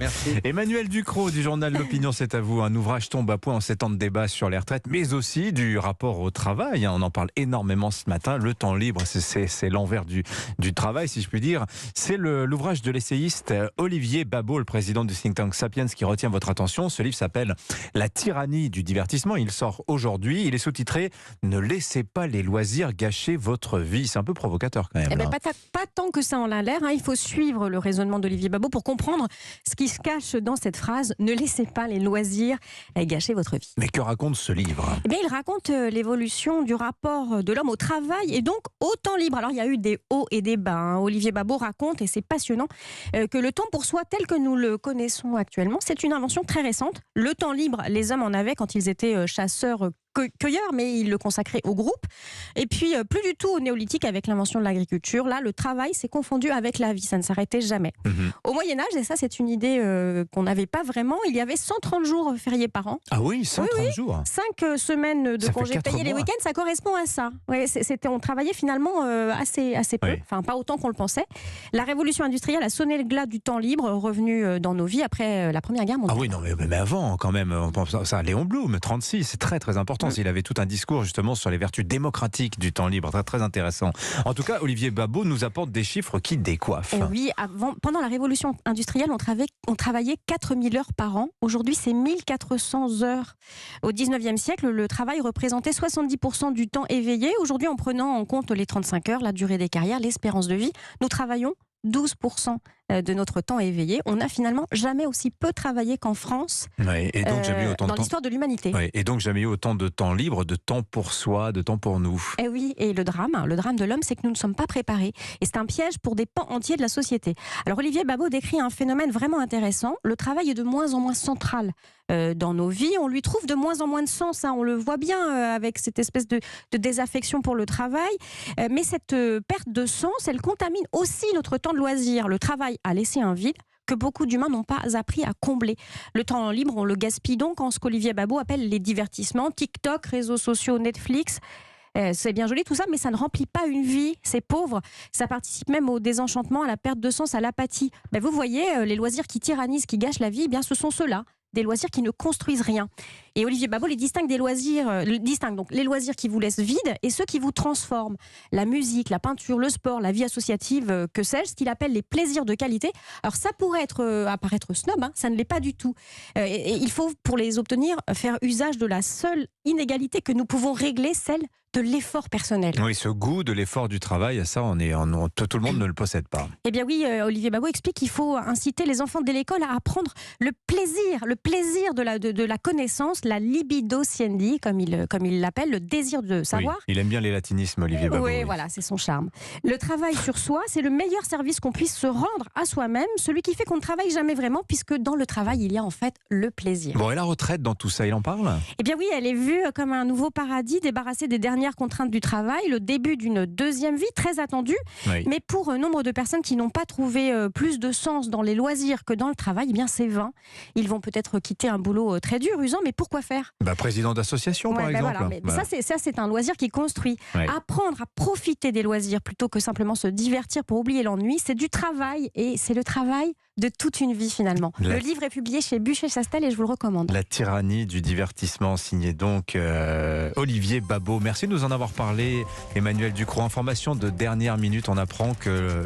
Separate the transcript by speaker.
Speaker 1: Merci.
Speaker 2: Emmanuel Ducrot du journal L'Opinion, c'est à vous. Un ouvrage tombe à point en 7 ans de débat sur les retraites, mais aussi du rapport au travail. On en parle énormément ce matin. Le temps libre, c'est l'envers du travail, si je puis dire. C'est l'ouvrage de l'essayiste Olivier Babot, le président du think tank Sapiens, qui retient votre attention. Ce livre s'appelle La tyrannie du divertissement. Il sort aujourd'hui. Il est sous-titré « Ne laissez pas les loisirs gâcher votre vie ». C'est un peu provocateur quand même.
Speaker 3: Pas tant que ça en a l'air. Il faut suivre le raisonnement d'Olivier Babot pour comprendre ce qui se cache dans cette phrase « Ne laissez pas les loisirs gâcher votre vie ».
Speaker 2: Mais que raconte ce livre ?
Speaker 3: Il raconte l'évolution du rapport de l'homme au travail et donc au temps libre. Alors il y a eu des hauts et des bas. Olivier Babot raconte, et c'est passionnant, que le temps pour soi tel que nous le connaissons actuellement, c'est une invention très récente. Le temps libre, les hommes en avaient quand ils étaient chasseurs cueilleurs, mais ils le consacraient au groupe. Et puis, plus du tout au néolithique avec l'invention de l'agriculture. Là, le travail s'est confondu avec la vie. Ça ne s'arrêtait jamais. Au Moyen-Âge, et ça, c'est une idée qu'on n'avait pas vraiment, il y avait 130 jours fériés par an.
Speaker 2: Ah oui, 130 jours.
Speaker 3: 5 semaines de
Speaker 2: Ça
Speaker 3: congés
Speaker 2: fait 4
Speaker 3: payés les
Speaker 2: mois.
Speaker 3: week-ends, ça correspond à ça. Ouais, on travaillait finalement assez peu,
Speaker 2: Oui.
Speaker 3: enfin pas autant qu'on le pensait. La révolution industrielle a sonné le glas du temps libre revenu dans nos vies après la Première Guerre mondiale.
Speaker 2: Ah oui, non, mais avant, quand même, on pense à ça. Léon Blum, 36, c'est très très important. Il avait tout un discours justement sur les vertus démocratiques du temps libre, très très intéressant. En tout cas, Olivier Babot nous apporte des chiffres qui décoiffent.
Speaker 3: Oui, pendant la révolution industrielle, on travaillait 4000 heures par an. Aujourd'hui, c'est 1400 heures. Au 19e siècle, le travail représentait 70% du temps éveillé. Aujourd'hui, en prenant en compte les 35 heures, la durée des carrières, l'espérance de vie, nous travaillons 12% de notre temps éveillé. On n'a finalement jamais aussi peu travaillé qu'en France,
Speaker 2: Oui, et donc jamais eu autant
Speaker 3: dans
Speaker 2: de temps.
Speaker 3: l'histoire de l'humanité.
Speaker 2: Oui, et donc jamais eu autant de temps libre, de temps pour soi, de temps pour nous.
Speaker 3: Et oui, et le drame de l'homme, c'est que nous ne sommes pas préparés. Et c'est un piège pour des pans entiers de la société. Alors Olivier Babot décrit un phénomène vraiment intéressant. Le travail est de moins en moins central dans nos vies. On lui trouve de moins en moins de sens. On le voit bien avec cette espèce de désaffection pour le travail. Mais cette perte de sens, elle contamine aussi notre temps de loisir. Le travail a laissé un vide que beaucoup d'humains n'ont pas appris à combler. Le temps libre, on le gaspille donc en ce qu'Olivier Babot appelle les divertissements. TikTok, réseaux sociaux, Netflix. C'est bien joli tout ça, mais ça ne remplit pas une vie, c'est pauvre. Ça participe même au désenchantement, à la perte de sens, à l'apathie. Vous voyez, les loisirs qui tyrannisent, qui gâchent la vie, ce sont ceux-là. Des loisirs qui ne construisent rien. Et Olivier Babot les distingue des loisirs, distingue donc les loisirs qui vous laissent vide et ceux qui vous transforment. La musique, la peinture, le sport, la vie associative, que sais-je, ce qu'il appelle les plaisirs de qualité. Alors ça pourrait apparaître snob, ça ne l'est pas du tout. Et il faut, pour les obtenir, faire usage de la seule inégalité que nous pouvons régler, celle de l'effort personnel.
Speaker 2: Oui, ce goût de l'effort du travail, ça, tout le monde ne le possède pas.
Speaker 3: Eh bien oui, Olivier Babot explique qu'il faut inciter les enfants dès l'école à apprendre le plaisir de la connaissance, la libido sciendi, comme il l'appelle, le désir de savoir.
Speaker 2: Oui, il aime bien les latinismes, Olivier Babot.
Speaker 3: Oui, voilà, c'est son charme. Le travail sur soi, c'est le meilleur service qu'on puisse se rendre à soi-même, celui qui fait qu'on ne travaille jamais vraiment, puisque dans le travail, il y a en fait le plaisir.
Speaker 2: Bon, et la retraite dans tout ça, il en parle ?
Speaker 3: Eh bien oui, elle est vue comme un nouveau paradis, débarrassé des dernières contraintes du travail, le début d'une deuxième vie très attendue.
Speaker 2: Oui.
Speaker 3: Mais pour nombre de personnes qui n'ont pas trouvé plus de sens dans les loisirs que dans le travail, c'est vain. Ils vont peut-être quitter un boulot très dur, usant, mais pourquoi faire ?
Speaker 2: Président d'association, par exemple.
Speaker 3: Voilà. Voilà. Ça, c'est un loisir qui construit.
Speaker 2: Oui.
Speaker 3: Apprendre à profiter des loisirs plutôt que simplement se divertir pour oublier l'ennui, c'est du travail. Et c'est le travail de toute une vie, finalement. Le livre est publié chez Buchet-Chastel et je vous le recommande.
Speaker 2: La tyrannie du divertissement, signé donc Olivier Babot. Merci de nous en avoir parlé, Emmanuel Ducrot. Information de dernière minute, on apprend que